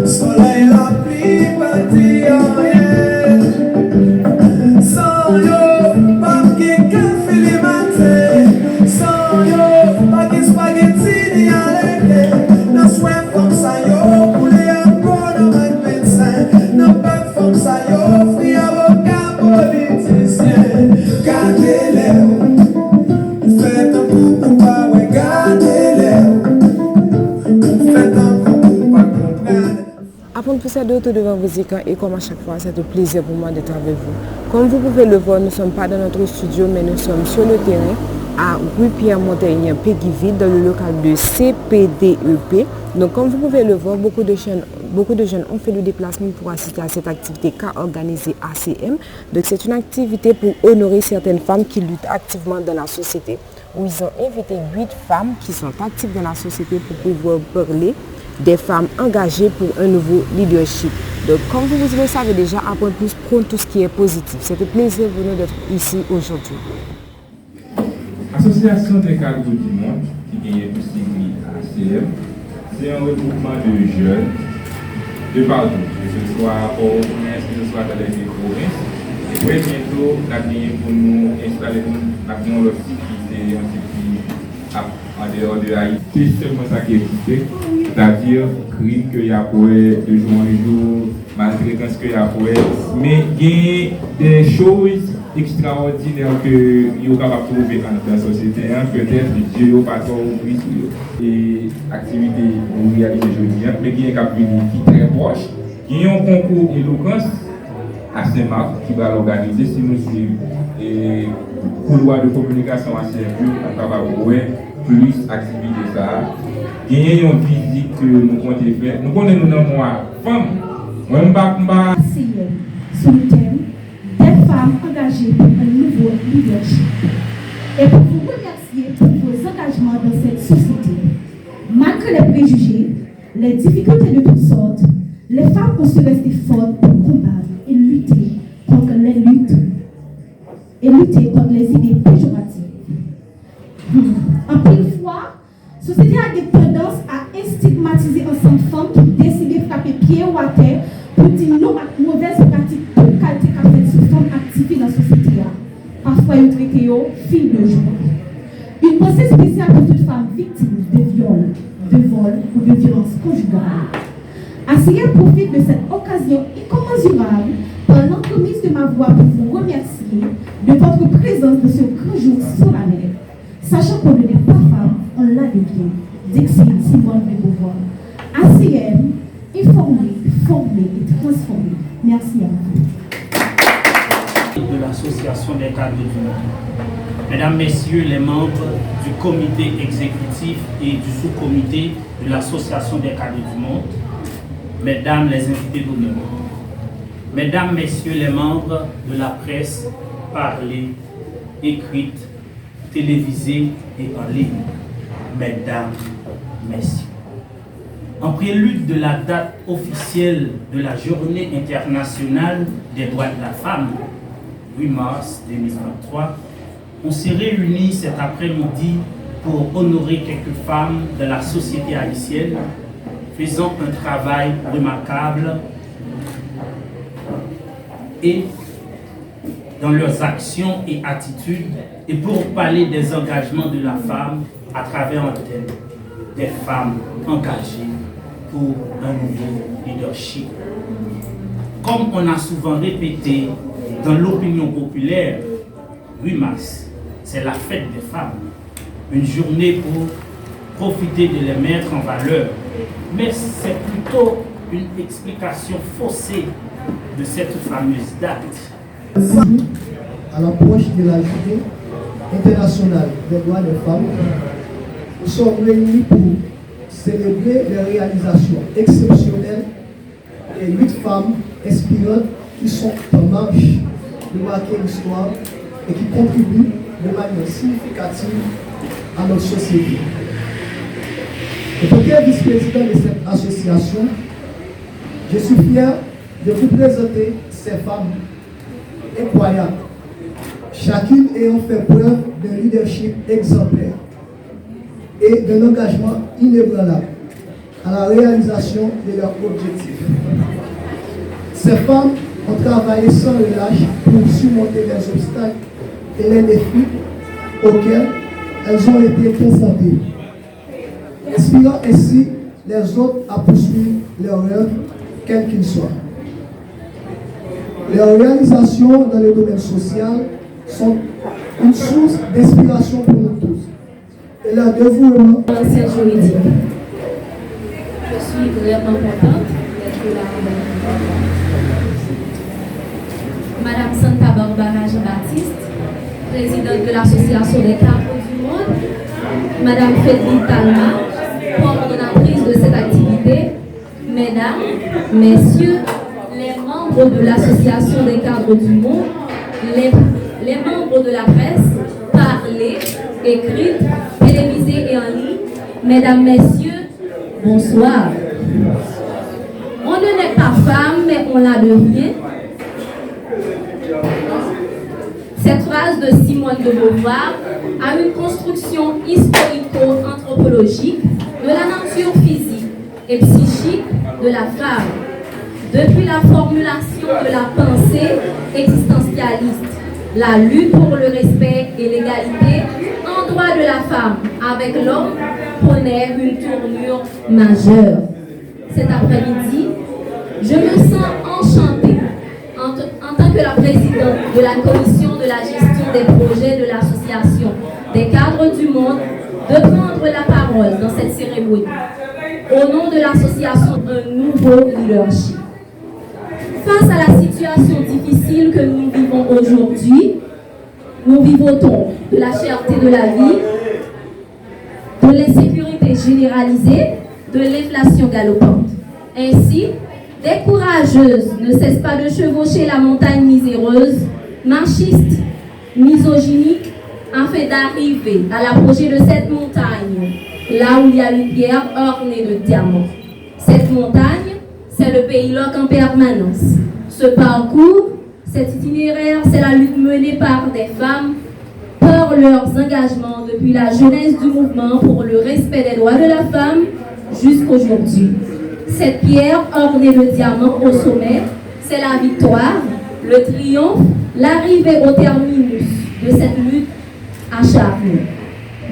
Soleil, la pluie, parti en rien. Sans yo, pas de café le matin. Sans yo, pas de spaghetti ni à l'été. Dans soin comme ça yo, pour les encore dans un médecin. Dans pas comme ça yo, free avocat politicien. Gardez-les, faites un coup pour pas gardez-les. Faites un coup. Avant de pousser d'autres devant vos écrans et comme à chaque fois, c'est un plaisir pour moi d'être avec vous. Comme vous pouvez le voir, nous ne sommes pas dans notre studio, mais nous sommes sur le terrain à rue Pierre-Montaigne, Péguiville, dans le local de CPDEP. Donc comme vous pouvez le voir, beaucoup de jeunes ont fait le déplacement pour assister à cette activité qu'a organisée ACM. Donc c'est une activité pour honorer certaines femmes qui luttent activement dans la société. Où ils ont invité 8 femmes qui sont actives dans la société pour pouvoir parler des femmes engagées pour un nouveau leadership. Donc, comme vous le savez déjà, apprendre plus prône tout ce qui est positif. C'est un plaisir pour nous d'être ici aujourd'hui. L'association des cadres du monde, qui est aussi ACM, c'est un regroupement de jeunes de partout, que ce soit au province, que ce soit dans les provinces. Et très bientôt, nous avons pour nous installer le site qui est un site en dehors de Haïti. C'est seulement ça qui existe. C'est-à-dire crime qu'il y a pour de jour en jour, maltraitance qu'il y a pour mais il y a des choses extraordinaires que vous êtes capable de trouver dans la société. Peut-être Dieu n'a pas trop ouvert et activité ou réalité aujourd'hui, mais il y a un cap qui est très proche. Il y a un concours d'éloquence à Saint-Marc qui va l'organiser si nous suivons et couloir de communication à Saint-Marc, on va voir plus activité ça. Il y a une visite que nous comptons faire. Nous connaissons dans moi femmes. Moi, sur le thème des femmes engagées pour un nouveau leadership. Et pour vous remercier pour vos engagements dans cette société. Malgré les préjugés, les difficultés de toutes sortes, les femmes ont su rester fortes pour combattre et lutter contre les luttes et lutter contre les idées péjoratives. En pile fois, la société a des tendances à stigmatiser ensemble femmes qui décident de frapper pied ou à terre pour dire non à mauvaise pratique toute qualité qu'a fait ces femmes actives dans la société. Parfois, ils traitent filles de joie. Une pensée spéciale pour toute femme victime de viol, de vol ou de violence conjugale. ACM profite de cette occasion incommensurable par l'entremise de ma voix pour vous remercier de votre présence dans ce grand jour solennel. Sachant qu'on ne n'est pas femme, on l'a devient. Dixine Simone de Beauvoir. ACM, informer, former et transformer. Merci à vous. De l'association des cadres du monde. Mesdames, Messieurs les membres du comité exécutif et du sous-comité de l'association des cadres du monde, Mesdames les invités d'honneur, Mesdames, Messieurs les membres de la presse parlée, écrite, télévisée et en ligne, Mesdames, Messieurs. En prélude de la date officielle de la Journée internationale des droits de la femme, 8 mars 2023, on s'est réunis cet après-midi pour honorer quelques femmes de la société haïtienne faisant un travail remarquable et dans leurs actions et attitudes et pour parler des engagements de la femme à travers un thème des femmes engagées pour un nouveau leadership. Comme on a souvent répété dans l'opinion populaire, 8 mars, c'est la fête des femmes, une journée pour profiter de les mettre en valeur. Mais c'est plutôt une explication faussée de cette fameuse date. À l'approche de la journée internationale des droits des femmes, nous sommes réunis pour célébrer les réalisations exceptionnelles des 8 femmes inspirantes qui sont en marche de marquer l'histoire et qui contribuent de manière significative à notre société. En tant que vice-président de cette association, je suis fier de vous présenter ces femmes incroyables, chacune ayant fait preuve d'un leadership exemplaire et d'un engagement inébranlable à la réalisation de leurs objectifs. Ces femmes ont travaillé sans relâche pour surmonter les obstacles et les défis auxquels elles ont été confrontées, inspirant ainsi les autres à poursuivre leurs rêves, quels qu'ils soient. Leurs réalisations dans le domaine social sont une source d'inspiration pour nous tous. Et leur dévouement. Ancienne juridique. Je suis vraiment contente d'être là avec vous. Madame Santa Barbara Jean-Baptiste, présidente de l'Association des cadres du monde. Madame Fedri Talma, coordonnatrice de cette activité. Mesdames, messieurs, les membres de l'Association des cadres du monde, les membres de la presse, parlée, écrite, télévisée et en ligne, mesdames, messieurs, bonsoir. On ne naît pas femme, mais on la devient. Cette phrase de Simone de Beauvoir a une construction historico-anthropologique de la nature physique et psychique de la femme. Depuis la formulation de la pensée existentialiste, la lutte pour le respect et l'égalité en droit de la femme avec l'homme prenait une tournure majeure. Cet après-midi, je me sens enchantée en tant que la présidente de la commission de la gestion des projets de l'association des cadres du monde de prendre la parole dans cette cérémonie au nom de l'association Un Nouveau Leadership. Face à la situation difficile que nous vivons aujourd'hui, nous vivons de la cherté de la vie, de l'insécurité généralisée, de l'inflation galopante. Ainsi, des courageuses ne cessent pas de chevaucher la montagne miséreuse, machiste, misogynique, afin d'arriver à l'apogée de cette montagne, là où il y a une pierre ornée de diamants. Cette montagne, c'est le pays loc en permanence. Ce parcours, cet itinéraire, c'est la lutte menée par des femmes par leurs engagements depuis la jeunesse du mouvement pour le respect des droits de la femme jusqu'aujourd'hui. Cette pierre ornée de diamants au sommet, c'est la victoire, le triomphe, l'arrivée au terminus de cette lutte acharnée.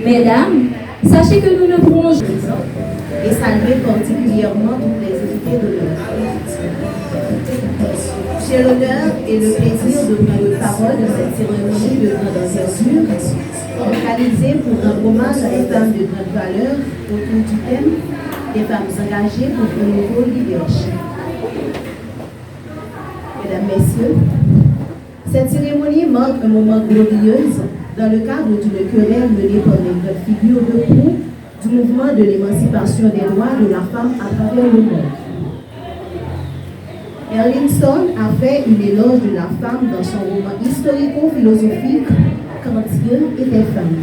Mesdames, sachez que nous ne pourrons et saluer particulièrement toutes les invités de l'heure. J'ai l'honneur et le plaisir de prendre la parole de cette cérémonie de grande envergure, organisée pour rendre hommage à des femmes de grande valeur autour du thème des femmes engagées pour un nouveau leadership. Mesdames, Messieurs, cette cérémonie marque un moment glorieux dans le cadre d'une querelle menée par les grandes figures de proue du mouvement de l'émancipation des droits de la femme à travers le monde. Erlinson a fait une éloge de la femme dans son roman historico-philosophique Quand Dieu était femme.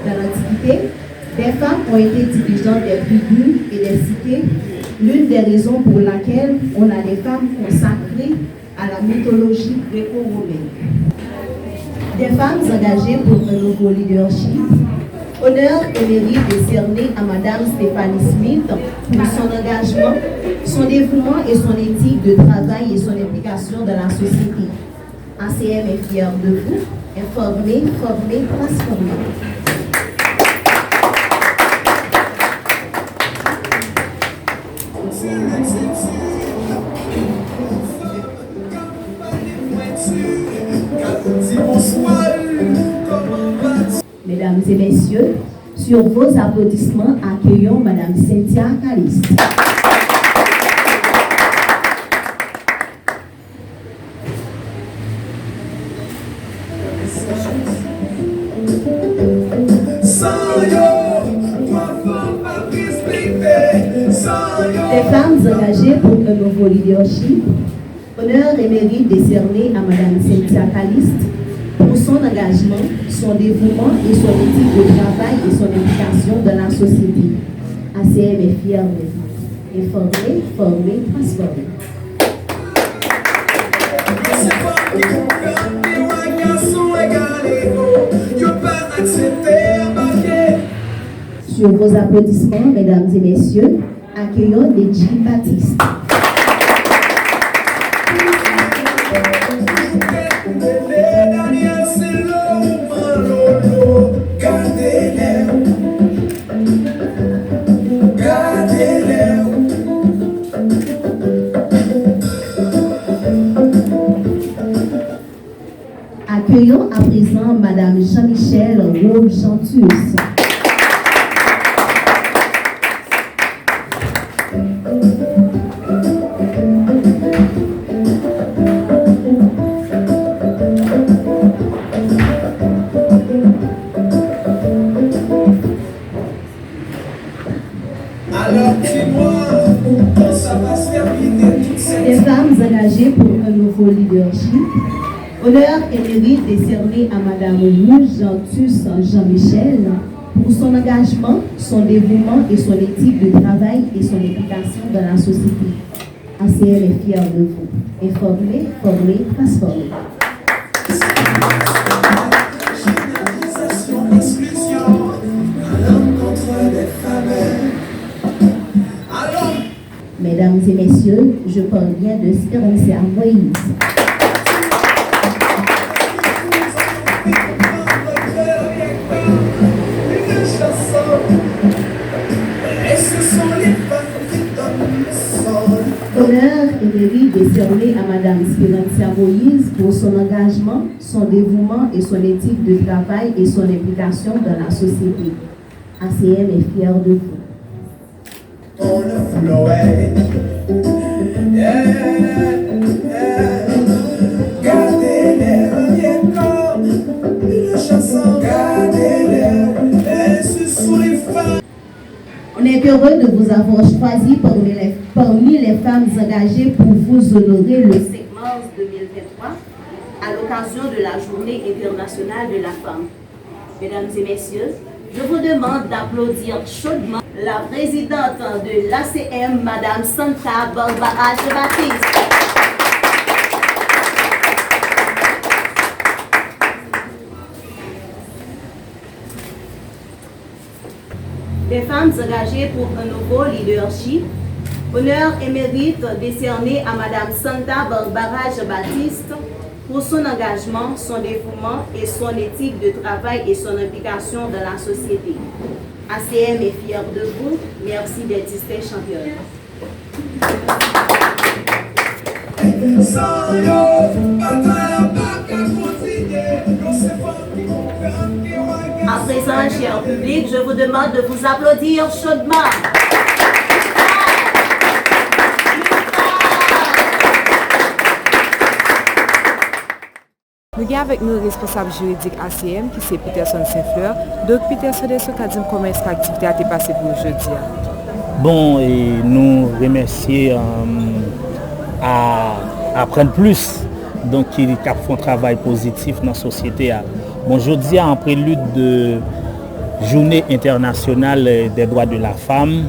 Dans l'Antiquité, des femmes ont été dirigeantes des tribus et des cités, l'une des raisons pour laquelle on a des femmes consacrées à la mythologie gréco-romaine. Des femmes engagées pour un nouveau leadership. Honneur et mérite décerné à Madame Stéphanie Smith pour son engagement, son dévouement et son éthique de travail et son implication dans la société. ACM est fier de vous, informé, formé, transformé. Mesdames et messieurs, sur vos applaudissements, accueillons Madame Cynthia Caliste. Sans yo, toi femme pas prise Des femmes engagées pour un nouveau leadership. Honneur et mérite décernés à Mme Cynthia Caliste pour son engagement, son dévouement et son éthique de travail et son implication dans la société. ACM est fière de vous. Informer, former, transformer. Sur vos applaudissements, mesdames et messieurs, accueillons Deji Baptiste. Accueillons à présent Madame Jean-Michel Roux-Gentus. Des femmes engagées pour un nouveau leadership. Honneur et mérite décerné à Madame Roux-Gentus Jean-Michel pour son engagement, son dévouement et son éthique de travail et son implication dans la société. ACM est fière de vous. Informer, former, transformer. Mesdames et messieurs, je parle bien de Sperantia Moïse. Honneur et mérite décerné à Madame Sperantia Moïse pour son engagement, son dévouement et son éthique de travail et son implication dans la société. ACM est fière de vous. On the floor, gardez-les, reviens-moi, une chanson, gardez-les, ce sont les femmes. On est heureux de vous avoir choisi parmi les femmes engagées pour vous honorer le 5 mars 2023 à l'occasion de la Journée internationale de la femme. Mesdames et messieurs, je vous demande d'applaudir chaudement la présidente de l'ACM, Madame Santa Barbara Baptiste. Des femmes engagées pour un nouveau leadership. Honneur et mérite décerné à Madame Santa Barbara Baptiste pour son engagement, son dévouement et son éthique de travail et son implication dans la société. ACM est fière de vous. Merci d'être ici championne. À présent, cher public, je vous demande de vous applaudir chaudement. Nous sommes avec nos responsables juridiques ACM, qui c'est Peterson Saint-Fleur. Donc, Peterson, est-ce que tu as dit comment est-ce que l'activité a été passée pour aujourd'hui? Bon, et nous remercions à apprendre plus, donc qui font un travail positif dans la société. Bon, aujourd'hui, en prélude de Journée internationale des droits de la femme,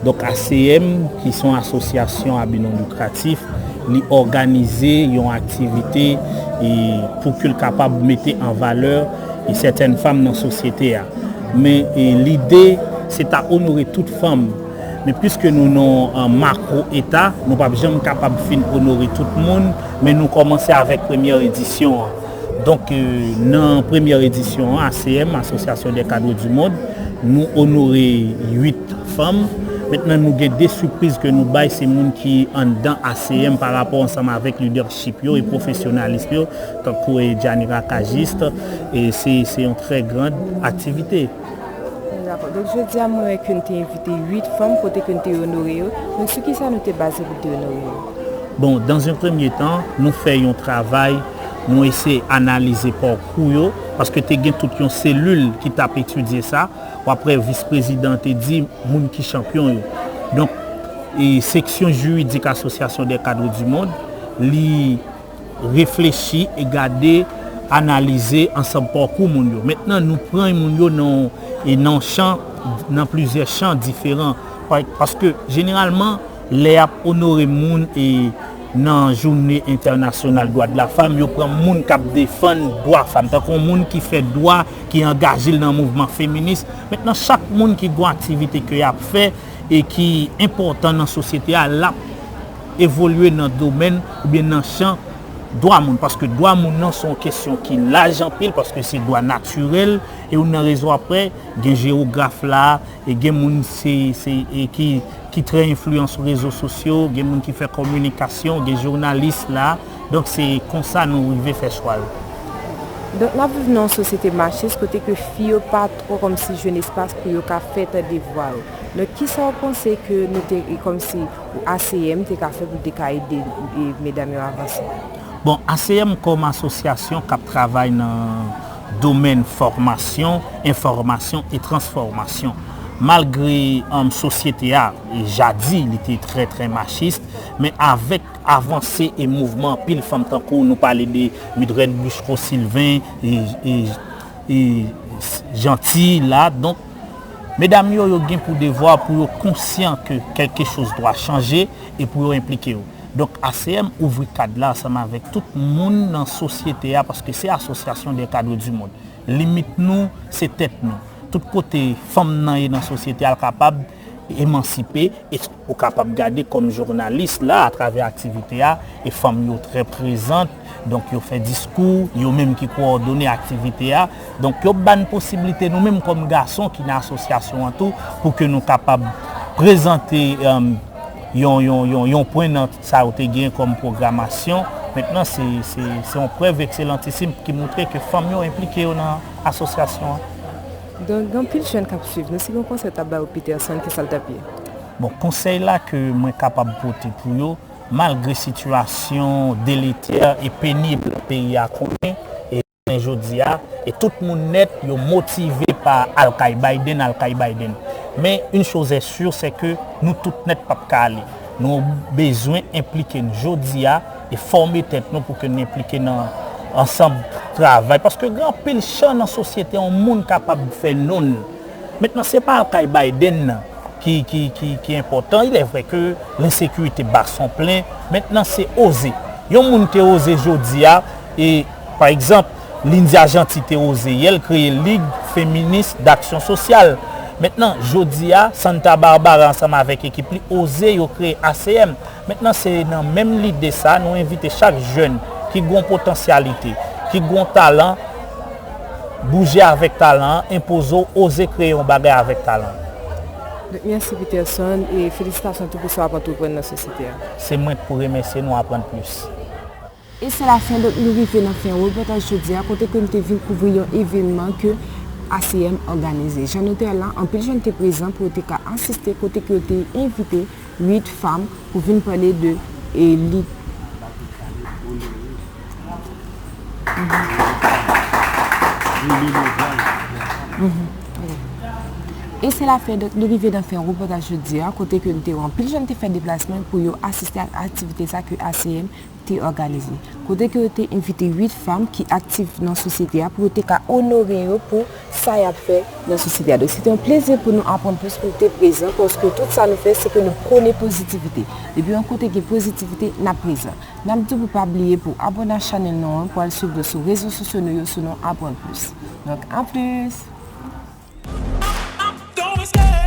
donc ACM, qui sont associations à but non lucratif, li organiser une activité et pour qu'ils soient capables de mettre en valeur et certaines femmes dans la société. Mais l'idée, c'est à honorer toutes femmes. Mais puisque nous sommes en macro-état, nous ne sommes pas jamais capables d'honorer tout le monde, mais nous commençons avec la première édition. Donc, dans la première édition, ACM, Association des cadres du monde, nous honorons 8 femmes. Maintenant, nous avons des surprises que nous baillons, c'est les gens qui sont dans ACM par rapport ensemble avec le leadership et professionnalisme, comme pour Janira Kagiste, et c'est une très grande activité. D'accord. Donc, je dis à moi que nous avons invité 8 femmes pour que nous avons honoré. Donc, ce qui ça nous est basé pour honorer? Bon, dans un premier temps, nous faisons un travail, nous essayons d'analyser par coup, parce que tu as toute une cellule qui t'a étudié ça. Après, vice-président te dit, moun qui champion. Donc, et section juridique Association des cadres du monde, li réfléchit et garder, analyser ensemble parcours moun yo. Maintenant nous prenons moun yo dans plusieurs champs différents parce que généralement les honorer moun et dans la journée internationale droit de la femme, yo prend moun qui défend droit femme, tant qu'on moun qui fait droit, qui est engagé dans le mouvement féministe. Maintenant chaque moun qui a une activité que a fait et qui est important dans la société a évolué dans le domaine ou bien dans le champ droit moun, parce que droit moun non sont question qui large en pile parce que c'est droit naturel et on a raison après gen géographe là et gen moun qui très influent sur les réseaux sociaux, gen moun qui fait communication, gen journalistes là, donc c'est comme ça nous arrivons faire choix. Donc nous vivons dans une société machiste côté que filles pas trop comme si jeune espace pour yo ka faire des devoirs. Donc qui ça pensez que nous comme si ACM t'es ka fait pour aider mesdames avancer. Bon, ACM comme association qui travaille dans le domaine formation, information et transformation. Malgré la société, jadis, il était très très machiste, mais avec avancée et mouvement, pile femme tant que nous parlons de Mildred Bouchereau-Sylvain et Gentil là, donc mesdames, yo gen pour devoir pour conscient que quelque chose doit changer et pour impliquer. Donc ACM ouvre cadre là ensemble avec tout le monde dans la société parce que c'est l'association des cadres du monde. Limite nous, c'est tête nous. Tout côté femmes dans la société est capable d'émanciper et capable de garder comme journaliste là à travers l'activité et femmes sont très présentes. Donc ils fait discours, ils même qui coordonnent l'activité donc ils ont une possibilité nous mêmes comme garçons qui dans l'association en tout pour que nous capables présenter yon point dans ça a été comme programmation. Maintenant c'est une preuve excellentissime qui montre que les femmes sont impliquées dans l'association. Donc dans pile jeune cap suivre, nous si on conseil à Peterson qui ça tapé. Bon conseil là que moi capable porter pour eux malgré situation délétère et pénible pays à connaître et aujourd'hui et tout le monde net yo motivé par Al-Qaï Biden. Mais une chose est sûre, c'est que nous tous net pas calé. Nous avons besoin d'impliquer nous aujourd'hui et former tête nous pour que nous impliquer dans ensemble travail. Parce que grand pile champ dans la société, un monde capable de faire non. Maintenant, ce n'est pas Al-Qaï Biden qui est important. Il est vrai que l'insécurité bat son plein. Maintenant, c'est oser. Il y a un monde qui a osé aujourd'hui et par exemple, l'India Gentil a osé. Elle crée une Ligue féministe d'action sociale. Maintenant, Jodia, Santa Barbara, ensemble avec l'équipe, osé créer ACM. Maintenant, c'est dans même l'idée de ça, nous invitons chaque jeune qui a une potentialité, qui a un talent, bouger avec talent, imposer, oser créer un bagage avec talent. Merci Peterson et félicitations pour ce que vous dans la société. C'est moi pour remercier, nous apprendre plus. Et c'est la fin de nous arrivons dans fin reportage aujourd'hui à côté que nous devons couvrir un événement que ACM organisé. J'en étais là, en plus j'étais présent pour assister, côté que j'ai invité 8 femmes pour venir parler de l'élite. Et c'est la fin de l'arrivée dans un reportage jeudi à côté que nous avons plus de fait déplacement pour assister à l'activité que ACM a organisée. Côté que nous avons invité 8 femmes qui sont actives dans la société pour honorer pour ça a fait dans la société. Donc c'était un plaisir pour nous apprendre plus pour être présent parce que tout ça nous fait c'est que nous prenons positivité. Et puis un côté de positivité nous présent. Nous ne pouvons pas oublier pour abonner à la chaîne pour aller suivre sur les réseaux sociaux sur nous apprendre plus. Donc en plus. Don't be scared.